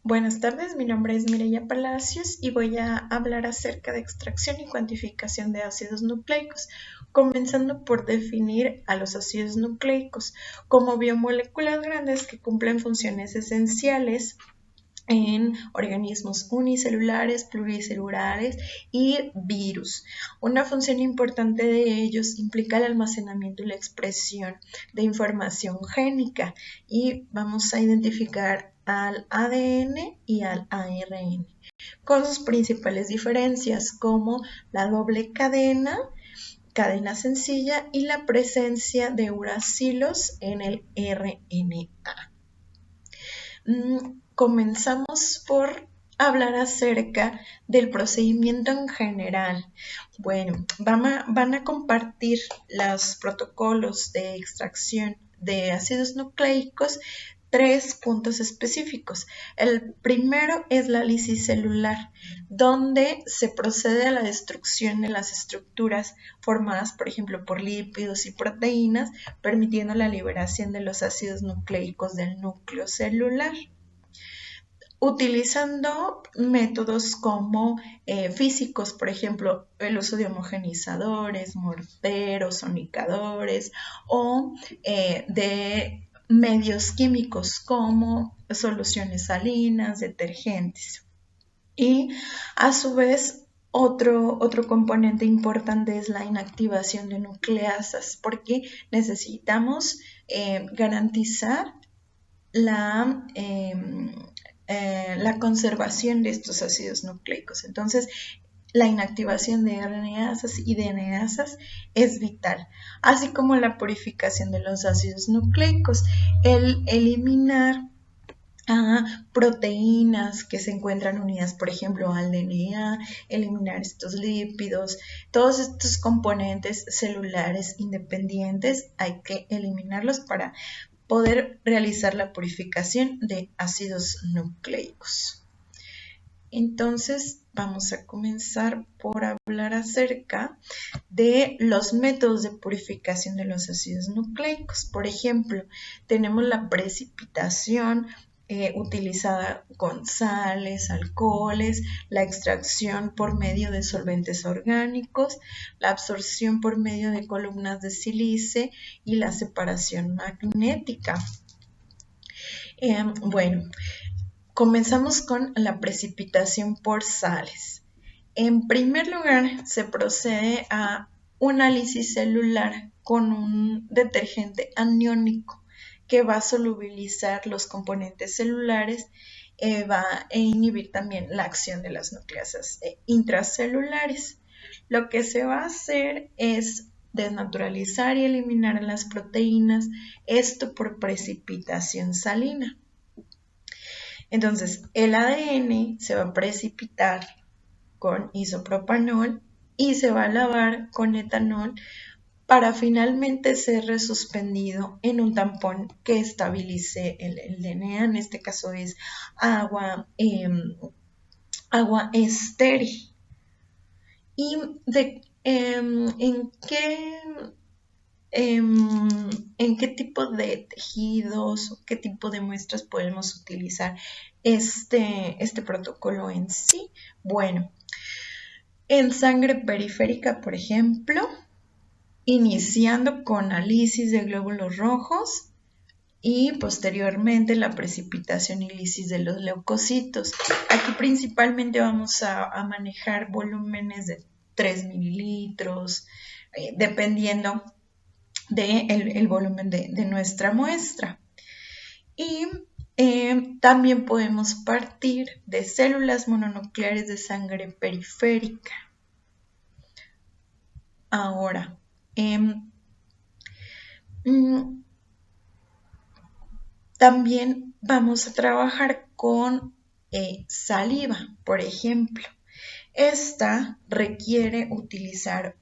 Buenas tardes, mi nombre es Mireya Palacios y voy a hablar acerca de extracción y cuantificación de ácidos nucleicos, comenzando por definir a los ácidos nucleicos como biomoléculas grandes que cumplen funciones esenciales en organismos unicelulares, pluricelulares y virus. Una función importante de ellos implica el almacenamiento y la expresión de información génica y vamos a identificar al ADN y al ARN con sus principales diferencias como la doble cadena, cadena sencilla y la presencia de uracilos en el RNA. Comenzamos por hablar acerca del procedimiento en general. Bueno, van a compartir los protocolos de extracción de ácidos nucleicos tres puntos específicos. El primero es la lisis celular, donde se procede a la destrucción de las estructuras formadas, por ejemplo, por lípidos y proteínas, permitiendo la liberación de los ácidos nucleicos del núcleo celular. Utilizando métodos como físicos, por ejemplo, el uso de homogenizadores, morteros, sonicadores o de medios químicos como soluciones salinas, detergentes. Y a su vez, otro componente importante es la inactivación de nucleasas, porque necesitamos garantizar la conservación de estos ácidos nucleicos. Entonces, la inactivación de RNasas y DNasas es vital, así como la purificación de los ácidos nucleicos, el eliminar proteínas que se encuentran unidas, por ejemplo, al DNA, eliminar estos lípidos, todos estos componentes celulares independientes, hay que eliminarlos para poder realizar la purificación de ácidos nucleicos. Entonces, vamos a comenzar por hablar acerca de los métodos de purificación de los ácidos nucleicos. Por ejemplo, tenemos la precipitación utilizada con sales, alcoholes, la extracción por medio de solventes orgánicos, la absorción por medio de columnas de sílice y la separación magnética. Bueno, comenzamos con la precipitación por sales. En primer lugar, se procede a una lisis celular con un detergente aniónico que va a solubilizar los componentes celulares, va a inhibir también la acción de las nucleasas intracelulares. Lo que se va a hacer es desnaturalizar y eliminar las proteínas, esto por precipitación salina. Entonces, el ADN se va a precipitar con isopropanol y se va a lavar con etanol para finalmente ser resuspendido en un tampón que estabilice el DNA. En este caso es agua, agua estéril. ¿Y en qué tipo de tejidos o qué tipo de muestras podemos utilizar este protocolo en sí? Bueno, en sangre periférica, por ejemplo, iniciando con análisis de glóbulos rojos y posteriormente la precipitación y lisis de los leucocitos. Aquí principalmente vamos a manejar volúmenes de 3 mililitros, dependiendo del volumen de nuestra muestra. Y también podemos partir de células mononucleares de sangre periférica. Ahora, también vamos a trabajar con saliva, por ejemplo. Esta requiere utilizar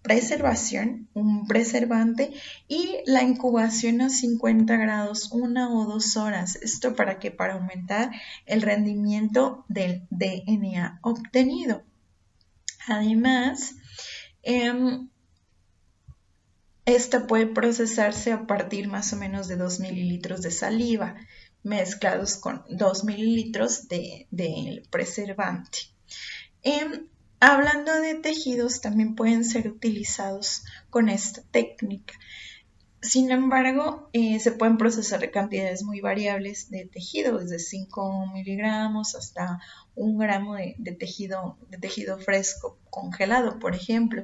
preservación, un preservante y la incubación a 50 grados 1 o 2 horas. ¿Esto para qué? Para aumentar el rendimiento del DNA obtenido. Además, esta puede procesarse a partir más o menos de 2 mililitros de saliva. mezclados con 2 mililitros de preservante. Hablando de tejidos, también pueden ser utilizados con esta técnica. Sin embargo, se pueden procesar cantidades muy variables de tejido, desde 5 miligramos hasta 1 gramo de tejido fresco congelado, por ejemplo.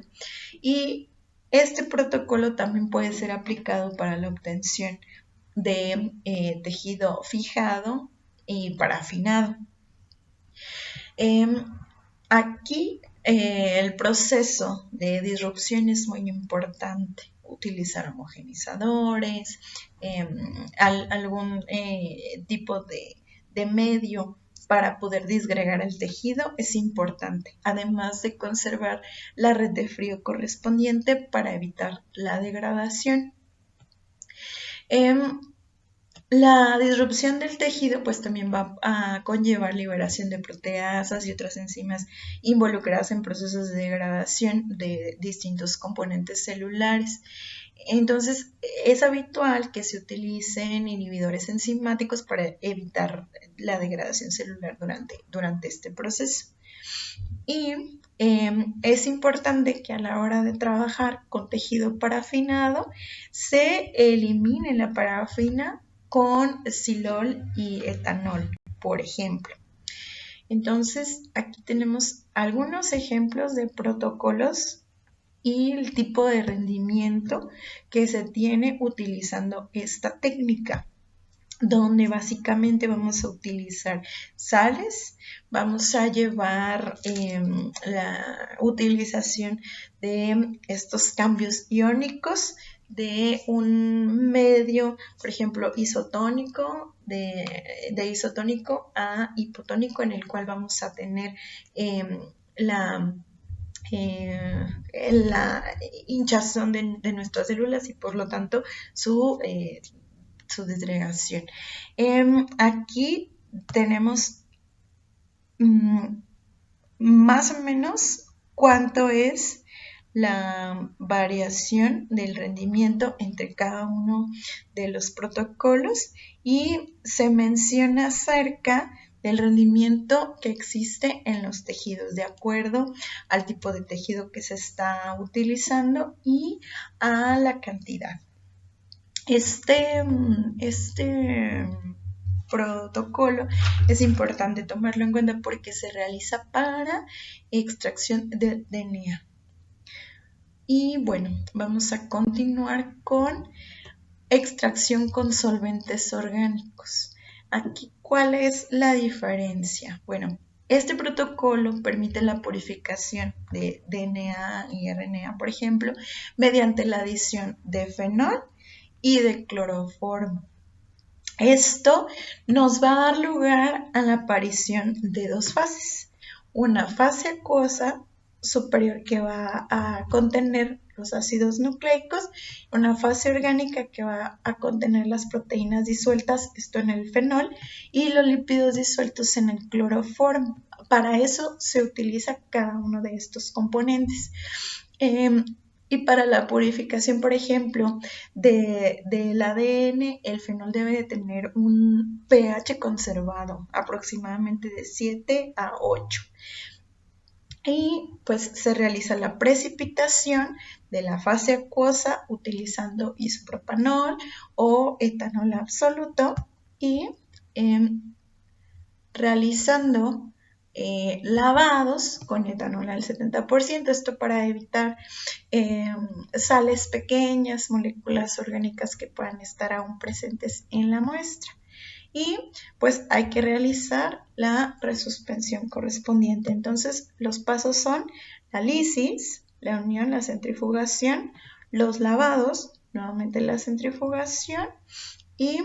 Y este protocolo también puede ser aplicado para la obtención de tejido fijado y parafinado. Aquí el proceso de disrupción es muy importante. Utilizar homogenizadores, algún tipo de medio para poder disgregar el tejido es importante, además de conservar la red de frío correspondiente para evitar la degradación. La disrupción del tejido pues también va a conllevar liberación de proteasas y otras enzimas involucradas en procesos de degradación de distintos componentes celulares. Entonces es habitual que se utilicen inhibidores enzimáticos para evitar la degradación celular durante este proceso. Y es importante que a la hora de trabajar con tejido parafinado se elimine la parafina con silol y etanol, por ejemplo. Entonces, aquí tenemos algunos ejemplos de protocolos y el tipo de rendimiento que se tiene utilizando esta técnica, donde básicamente vamos a utilizar sales, vamos a llevar la utilización de estos cambios iónicos de un medio, por ejemplo, isotónico, de isotónico a hipotónico, en el cual vamos a tener la hinchazón de nuestras células y por lo tanto su disgregación. Aquí tenemos más o menos cuánto es la variación del rendimiento entre cada uno de los protocolos y se menciona acerca del rendimiento que existe en los tejidos de acuerdo al tipo de tejido que se está utilizando y a la cantidad. Este protocolo es importante tomarlo en cuenta porque se realiza para extracción de DNA. Y bueno, vamos a continuar con extracción con solventes orgánicos. Aquí, ¿cuál es la diferencia? Bueno, este protocolo permite la purificación de DNA y RNA, por ejemplo, mediante la adición de fenol y de cloroformo. Esto nos va a dar lugar a la aparición de dos fases. Una fase acuosa superior que va a contener los ácidos nucleicos, una fase orgánica que va a contener las proteínas disueltas, esto en el fenol, y los lípidos disueltos en el cloroformo. Para eso se utiliza cada uno de estos componentes. Y para la purificación, por ejemplo, del ADN, el fenol debe de tener un pH conservado, aproximadamente de 7 a 8. Y pues se realiza la precipitación de la fase acuosa utilizando isopropanol o etanol absoluto y realizando lavados con etanol al 70%, esto para evitar sales pequeñas, moléculas orgánicas que puedan estar aún presentes en la muestra. Y pues hay que realizar la resuspensión correspondiente. Entonces los pasos son la lisis, la unión, la centrifugación, los lavados, nuevamente la centrifugación y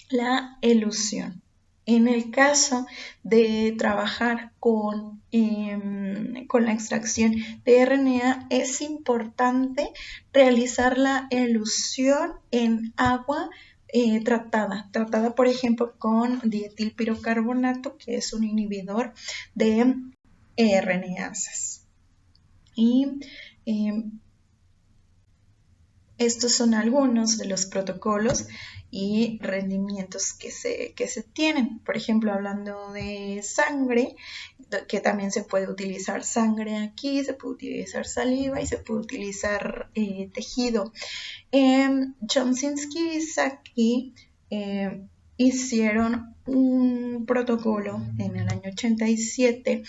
la elusión. En el caso de trabajar con la extracción de RNA, es importante realizar la elusión en agua tratada por ejemplo con dietilpirocarbonato, que es un inhibidor de RNasas. Y Estos son algunos de los protocolos y rendimientos que se tienen. Por ejemplo, hablando de sangre, que también se puede utilizar sangre aquí, se puede utilizar saliva y se puede utilizar tejido. Chomsky y Saki hicieron un protocolo en el año 87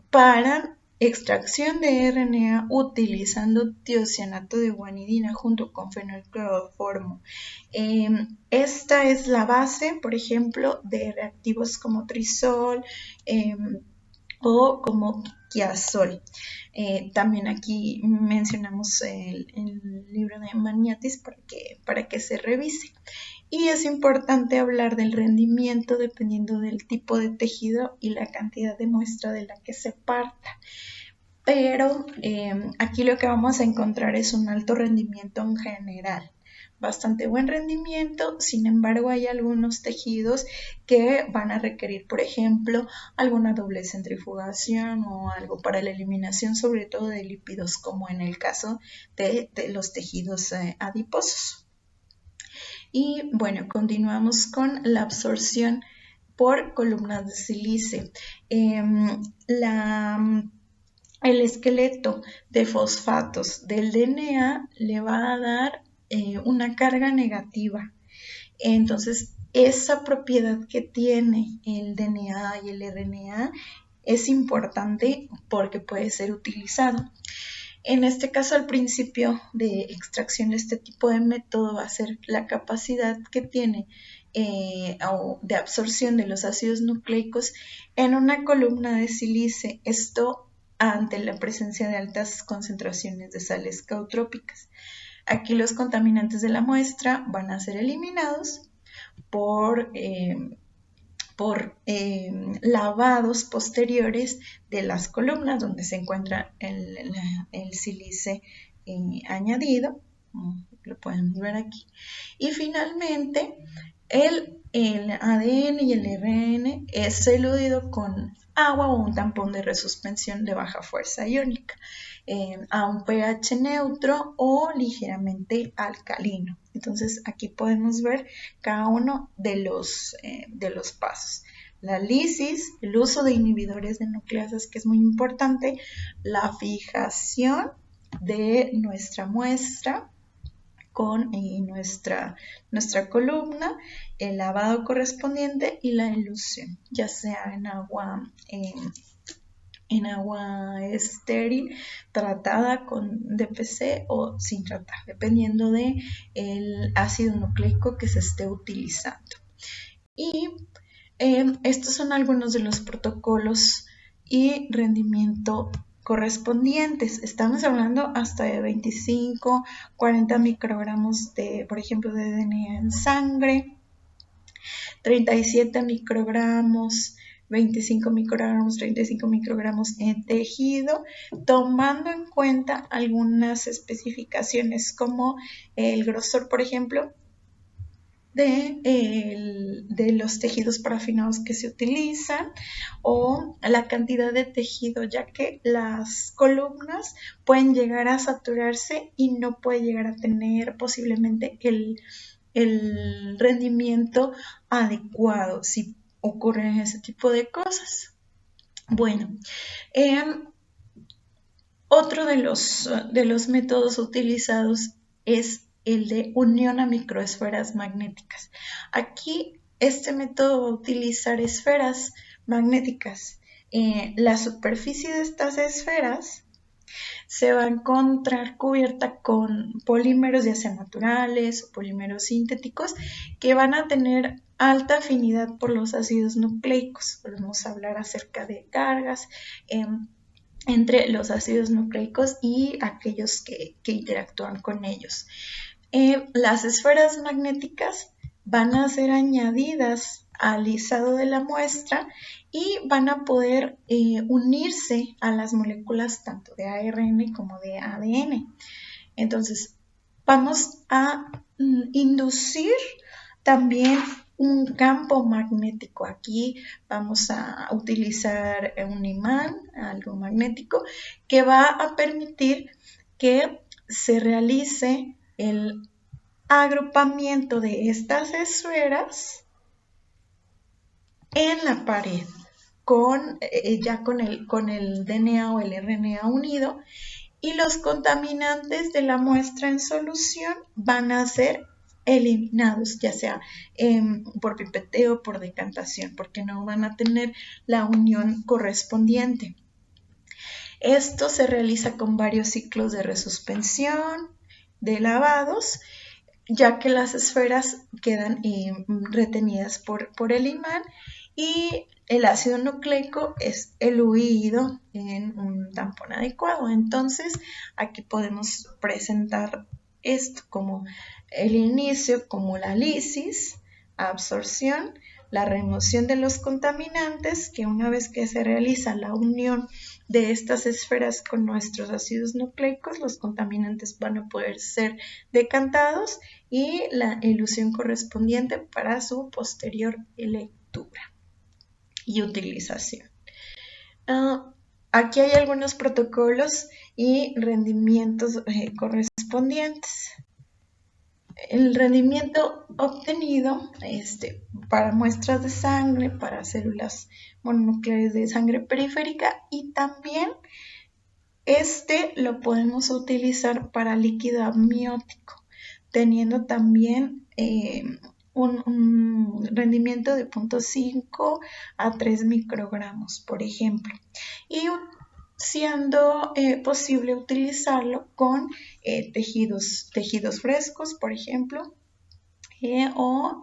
para extracción de RNA utilizando tiocianato de guanidina junto con fenilcloroformo. Esta es la base, por ejemplo, de reactivos como trisol o como quiasol. También aquí mencionamos el libro de Maniatis para que se revise. Y es importante hablar del rendimiento dependiendo del tipo de tejido y la cantidad de muestra de la que se parta. Pero aquí lo que vamos a encontrar es un alto rendimiento en general. Bastante buen rendimiento, sin embargo hay algunos tejidos que van a requerir, por ejemplo, alguna doble centrifugación o algo para la eliminación sobre todo de lípidos, como en el caso de los tejidos adiposos. Y bueno, continuamos con la absorción por columnas de sílice. El esqueleto de fosfatos del DNA le va a dar una carga negativa. Entonces, esa propiedad que tiene el DNA y el RNA es importante porque puede ser utilizado. En este caso, al principio de extracción de este tipo de método va a ser la capacidad que tiene de absorción de los ácidos nucleicos en una columna de sílice. Esto ante la presencia de altas concentraciones de sales cautrópicas. Aquí los contaminantes de la muestra van a ser eliminados por lavados posteriores de las columnas donde se encuentra el sílice añadido, lo pueden ver aquí, y finalmente el ADN y el RN es eludido con agua o un tampón de resuspensión de baja fuerza iónica a un pH neutro o ligeramente alcalino. Entonces aquí podemos ver cada uno de los pasos. La lisis, el uso de inhibidores de nucleasas, que es muy importante, la fijación de nuestra muestra con nuestra columna, el lavado correspondiente y la elusión, ya sea en agua estéril, tratada con DPC o sin tratar, dependiendo del ácido nucleico que se esté utilizando. Y estos son algunos de los protocolos y rendimiento correspondientes. Estamos hablando hasta de 25, 40 microgramos por ejemplo, de DNA en sangre, 37 microgramos, 25 microgramos, 35 microgramos en tejido, tomando en cuenta algunas especificaciones como el grosor, por ejemplo, de los tejidos parafinados que se utilizan o la cantidad de tejido, ya que las columnas pueden llegar a saturarse y no puede llegar a tener posiblemente el rendimiento adecuado si ocurren ese tipo de cosas. Bueno, otro de los métodos utilizados es el de unión a microesferas magnéticas. Aquí este método va a utilizar esferas magnéticas. La superficie de estas esferas se va a encontrar cubierta con polímeros ya sean naturales o polímeros sintéticos que van a tener alta afinidad por los ácidos nucleicos. Vamos a hablar acerca de cargas entre los ácidos nucleicos y aquellos que interactúan con ellos. Las esferas magnéticas van a ser añadidas al lisado de la muestra y van a poder unirse a las moléculas tanto de ARN como de ADN. Entonces, vamos a inducir también un campo magnético. Aquí vamos a utilizar un imán, algo magnético, que va a permitir que se realice el agrupamiento de estas esferas en la pared ya con el DNA o el RNA unido, y los contaminantes de la muestra en solución van a ser eliminados, ya sea por pipeteo o por decantación, porque no van a tener la unión correspondiente. Esto se realiza con varios ciclos de resuspensión, de lavados, ya que las esferas quedan retenidas por el imán y el ácido nucleico es eluido en un tampón adecuado. Entonces, aquí podemos presentar esto como el inicio, como la lisis, absorción, la remoción de los contaminantes, que una vez que se realiza la unión de estas esferas con nuestros ácidos nucleicos, los contaminantes van a poder ser decantados y la elución correspondiente para su posterior lectura y utilización. Aquí hay algunos protocolos y rendimientos correspondientes. El rendimiento obtenido para muestras de sangre, para células mononucleares de sangre periférica, y también lo podemos utilizar para líquido amniótico, teniendo también un rendimiento de 0.5 a 3 microgramos, por ejemplo, y siendo posible utilizarlo con tejidos frescos, por ejemplo, o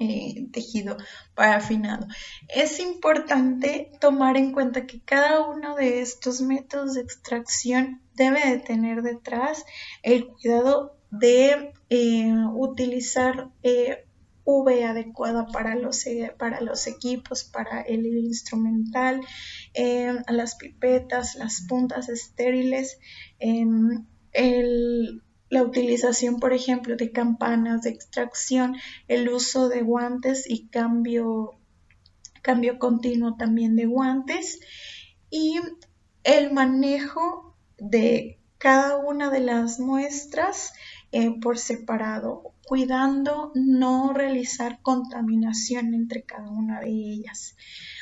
tejido parafinado. Es importante tomar en cuenta que cada uno de estos métodos de extracción debe de tener detrás el cuidado de utilizar UV adecuada para los equipos, para el instrumental, las pipetas, las puntas estériles, la utilización, por ejemplo, de campanas de extracción, el uso de guantes y cambio continuo también de guantes, y el manejo de cada una de las muestras por separado, cuidando no realizar contaminación entre cada una de ellas.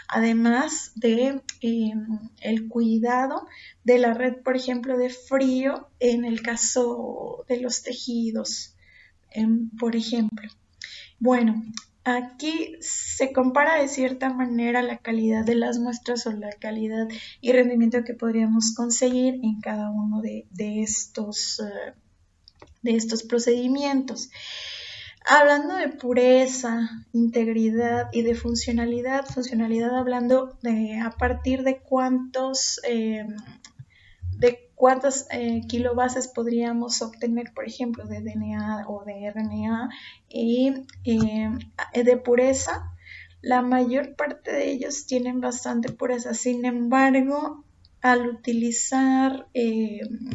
Además de el cuidado de la red, por ejemplo, de frío en el caso de los tejidos, por ejemplo. Bueno, aquí se compara de cierta manera la calidad de las muestras o la calidad y rendimiento que podríamos conseguir en cada uno de estos procedimientos. Hablando de pureza, integridad y de funcionalidad hablando de a partir de cuántas kilobases podríamos obtener, por ejemplo, de DNA o de RNA, y de pureza, la mayor parte de ellos tienen bastante pureza. Sin embargo, al utilizar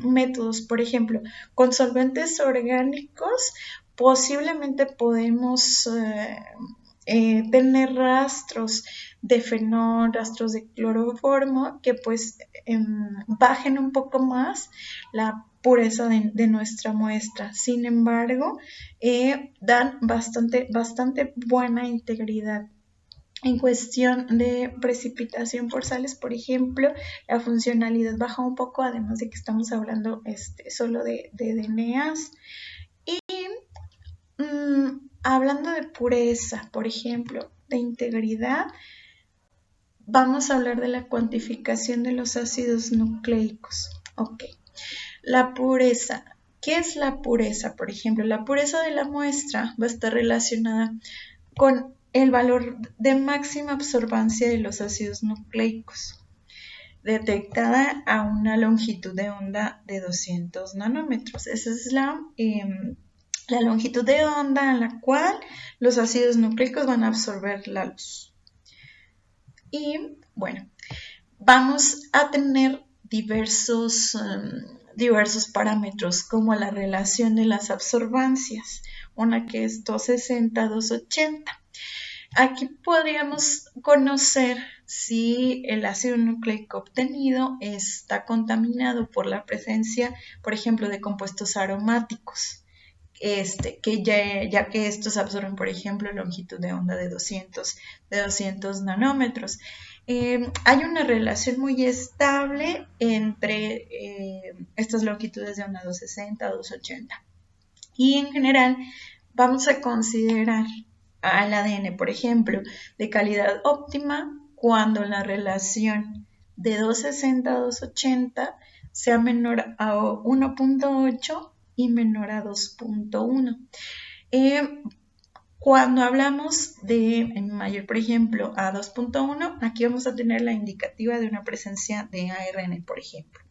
métodos, por ejemplo, con solventes orgánicos, posiblemente podemos tener rastros de fenol, rastros de cloroformo, que pues bajen un poco más la pureza de nuestra muestra. Sin embargo, dan bastante buena integridad. En cuestión de precipitación por sales, por ejemplo, la funcionalidad baja un poco, además de que estamos hablando solo de DNAs. Y hablando de pureza, por ejemplo, de integridad, vamos a hablar de la cuantificación de los ácidos nucleicos. Ok, la pureza. ¿Qué es la pureza? Por ejemplo, la pureza de la muestra va a estar relacionada con el valor de máxima absorbancia de los ácidos nucleicos, detectada a una longitud de onda de 200 nanómetros. Esa es la longitud de onda en la cual los ácidos nucleicos van a absorber la luz. Y bueno, vamos a tener diversos parámetros, como la relación de las absorbancias, una que es 260-280. Aquí podríamos conocer si el ácido nucleico obtenido está contaminado por la presencia, por ejemplo, de compuestos aromáticos, que ya que estos absorben, por ejemplo, longitud de onda de 200 nanómetros. Hay una relación muy estable entre estas longitudes de onda 260, 280. Y en general vamos a considerar al ADN, por ejemplo, de calidad óptima cuando la relación de 260 a 280 sea menor a 1.8 y menor a 2.1. Cuando hablamos de mayor, por ejemplo, a 2.1, aquí vamos a tener la indicativa de una presencia de ARN, por ejemplo,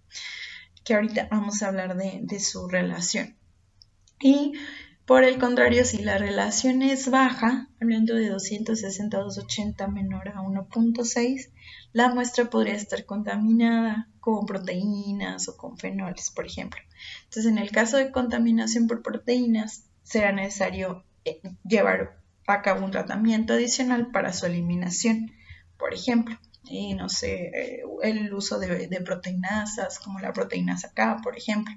que ahorita vamos a hablar de su relación. Y por el contrario, si la relación es baja, hablando de 260 a 280 menor a 1.6, la muestra podría estar contaminada con proteínas o con fenoles, por ejemplo. Entonces, en el caso de contaminación por proteínas, será necesario llevar a cabo un tratamiento adicional para su eliminación, por ejemplo. No sé, el uso de proteinasas, como la proteinasa K, por ejemplo.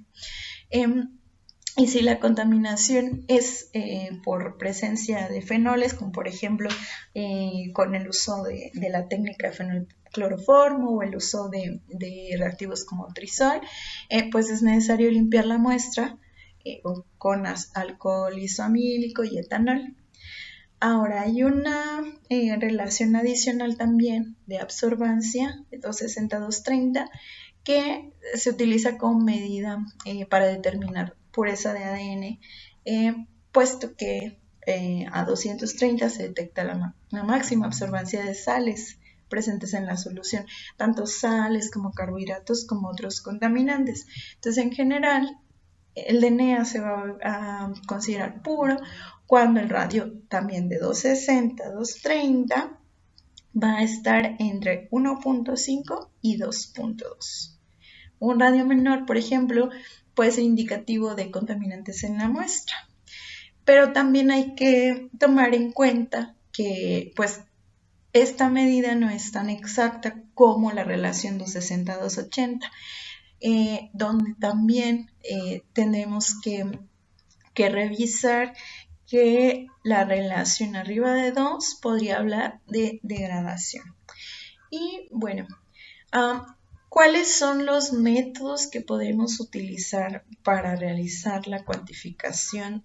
Y si la contaminación es por presencia de fenoles, como por ejemplo con el uso de la técnica de fenolcloroformo o el uso de reactivos como trisol, pues es necesario limpiar la muestra con alcohol isoamílico y etanol. Ahora, hay una relación adicional también de absorbancia de 260 a 230 que se utiliza como medida para determinar pureza de ADN, puesto que a 230 se detecta la máxima absorbancia de sales presentes en la solución, tanto sales como carbohidratos como otros contaminantes. Entonces, en general, el DNA se va a considerar puro cuando el radio también de 260 a 230 va a estar entre 1.5 y 2.2. Un radio menor, por ejemplo, puede ser indicativo de contaminantes en la muestra. Pero también hay que tomar en cuenta que pues esta medida no es tan exacta como la relación 260-280, donde también tenemos que revisar que la relación arriba de 2 podría hablar de degradación. Y bueno, ¿cuáles son los métodos que podemos utilizar para realizar la cuantificación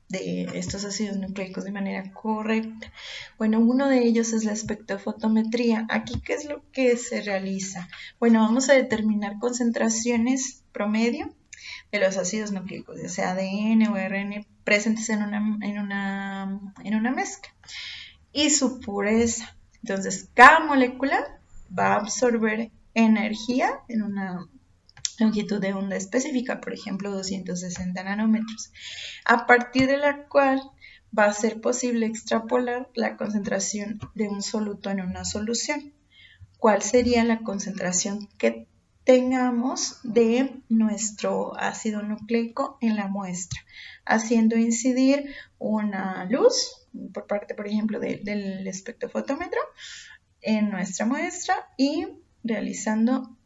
de estos ácidos nucleicos de manera correcta? Bueno, uno de ellos es la espectrofotometría. Aquí, ¿qué es lo que se realiza? Bueno, vamos a determinar concentraciones promedio de los ácidos nucleicos, ya sea ADN o RN, presentes en una mezcla, y su pureza. Entonces, cada molécula va a absorber energía en una longitud de onda específica, por ejemplo 260 nanómetros, a partir de la cual va a ser posible extrapolar la concentración de un soluto en una solución. ¿Cuál sería la concentración que tengamos de nuestro ácido nucleico en la muestra? Haciendo incidir una luz por parte, por ejemplo, del espectrofotómetro en nuestra muestra y realizando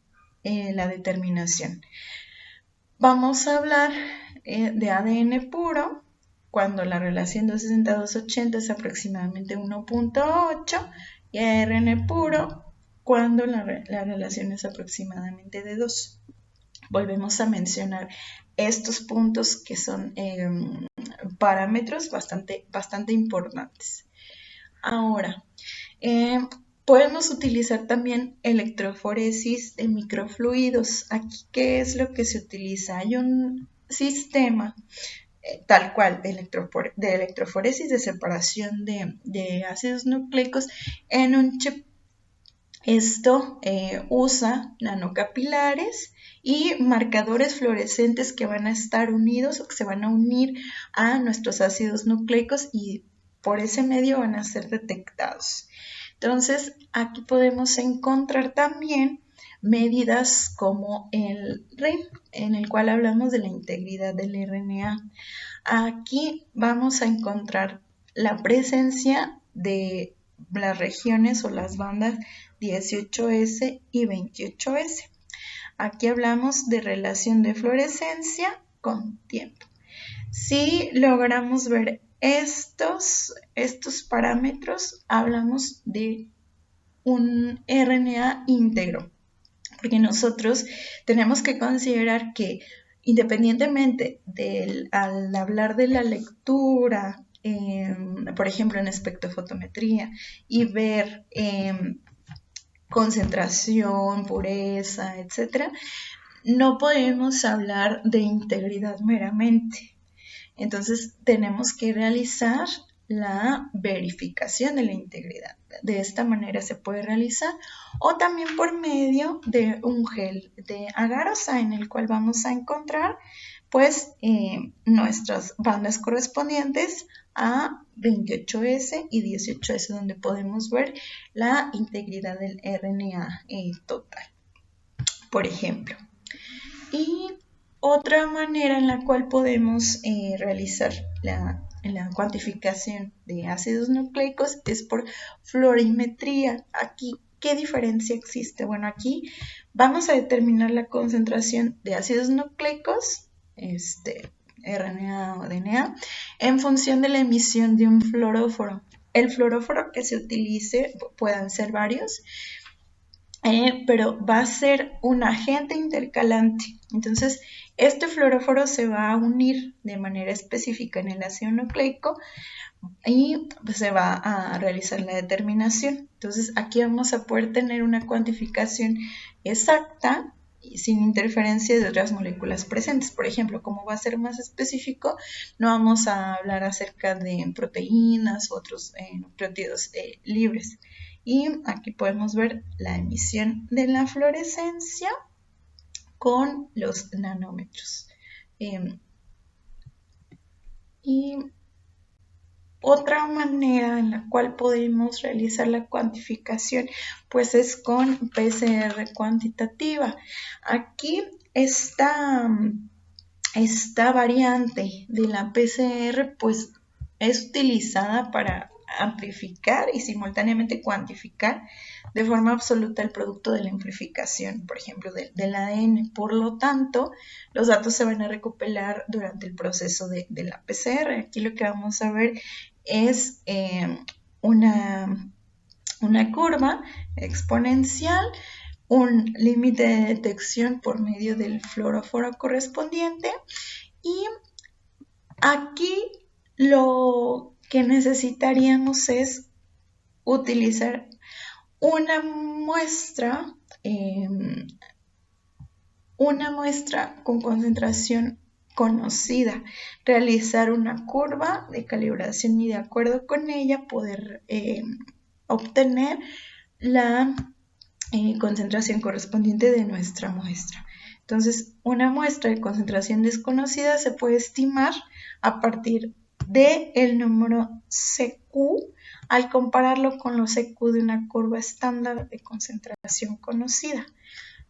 la determinación. Vamos a hablar de ADN puro cuando la relación 260-280 es aproximadamente 1.8 y ARN puro cuando la relación es aproximadamente de 2. Volvemos a mencionar estos puntos que son parámetros bastante importantes. Ahora, podemos utilizar también electroforesis de microfluidos. Aquí, ¿qué es lo que se utiliza? Hay un sistema tal cual de electroforesis de separación de ácidos nucleicos en un chip. Esto usa nanocapilares y marcadores fluorescentes que van a estar unidos o que se van a unir a nuestros ácidos nucleicos y por ese medio van a ser detectados. Entonces, aquí podemos encontrar también medidas como el RIM, en el cual hablamos de la integridad del RNA. Aquí vamos a encontrar la presencia de las regiones o las bandas 18S y 28S. Aquí hablamos de relación de fluorescencia con tiempo. Si logramos ver estos parámetros, hablamos de un RNA íntegro, porque nosotros tenemos que considerar que independientemente al hablar de la lectura, por ejemplo en espectrofotometría, y ver concentración, pureza, etcétera, no podemos hablar de integridad meramente. Entonces tenemos que realizar la verificación de la integridad. De esta manera se puede realizar, o también por medio de un gel de agarosa en el cual vamos a encontrar pues nuestras bandas correspondientes a 28S y 18S, donde podemos ver la integridad del RNA total, por ejemplo. Y otra manera en la cual podemos realizar la cuantificación de ácidos nucleicos es por fluorimetría. Aquí, ¿qué diferencia existe? Bueno, aquí vamos a determinar la concentración de ácidos nucleicos, RNA o DNA, en función de la emisión de un fluoróforo. El fluoróforo que se utilice, puedan ser varios, pero va a ser un agente intercalante. Entonces, este fluoróforo se va a unir de manera específica en el ácido nucleico y se va a realizar la determinación. Entonces, aquí vamos a poder tener una cuantificación exacta y sin interferencia de otras moléculas presentes. Por ejemplo, como va a ser más específico, no vamos a hablar acerca de proteínas u otros nucleótidos libres. Y aquí podemos ver la emisión de la fluorescencia con los nanómetros. Y otra manera en la cual podemos realizar la cuantificación pues es con PCR cuantitativa. Aquí esta variante de la PCR pues es utilizada para amplificar y simultáneamente cuantificar de forma absoluta el producto de la amplificación, por ejemplo, del ADN. Por lo tanto, los datos se van a recopilar durante el proceso de la PCR. Aquí lo que vamos a ver es una curva exponencial, un límite de detección por medio del fluoróforo correspondiente, y aquí lo que necesitaríamos es utilizar una muestra con concentración conocida, realizar una curva de calibración y de acuerdo con ella poder obtener la concentración correspondiente de nuestra muestra. Entonces, una muestra de concentración desconocida se puede estimar a partir del número CQ al compararlo con los CQ de una curva estándar de concentración conocida.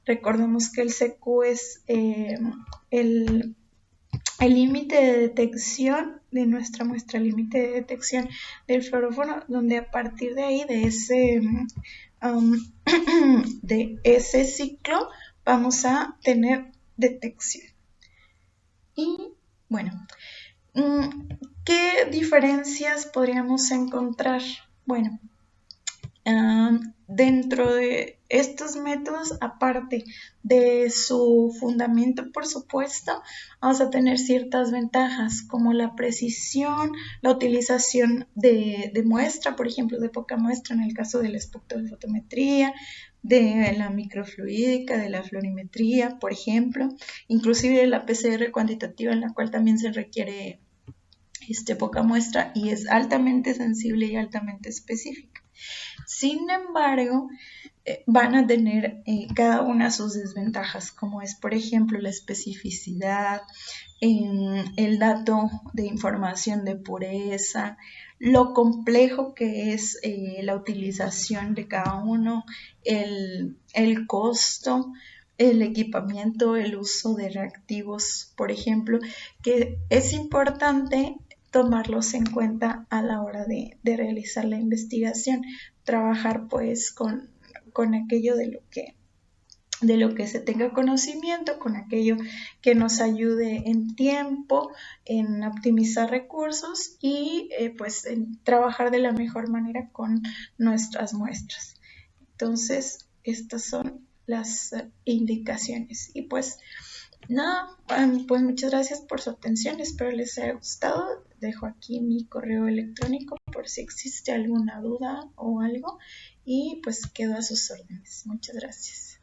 Recordemos que el CQ es el límite de detección de nuestra muestra, el límite de detección del fluoróforo, donde a partir de ahí, de ese ciclo, vamos a tener detección. Y bueno, ¿qué diferencias podríamos encontrar? Bueno, dentro de estos métodos, aparte de su fundamento, por supuesto, vamos a tener ciertas ventajas como la precisión, la utilización de muestra, por ejemplo, de poca muestra en el caso de la espectrofotometría, de la microfluídica, de la fluorimetría, por ejemplo, inclusive de la PCR cuantitativa, en la cual también se requiere poca muestra y es altamente sensible y altamente específica. Sin embargo, van a tener cada una sus desventajas, como es, por ejemplo, la especificidad, el dato de información de pureza, lo complejo que es la utilización de cada uno, el costo, el equipamiento, el uso de reactivos, por ejemplo, que es importante tomarlos en cuenta a la hora de realizar la investigación, trabajar pues con aquello de lo que de lo que se tenga conocimiento, con aquello que nos ayude en tiempo, en optimizar recursos y pues en trabajar de la mejor manera con nuestras muestras. Entonces, estas son las indicaciones. Y pues nada, pues muchas gracias por su atención, espero les haya gustado. Dejo aquí mi correo electrónico por si existe alguna duda o algo y pues quedo a sus órdenes. Muchas gracias.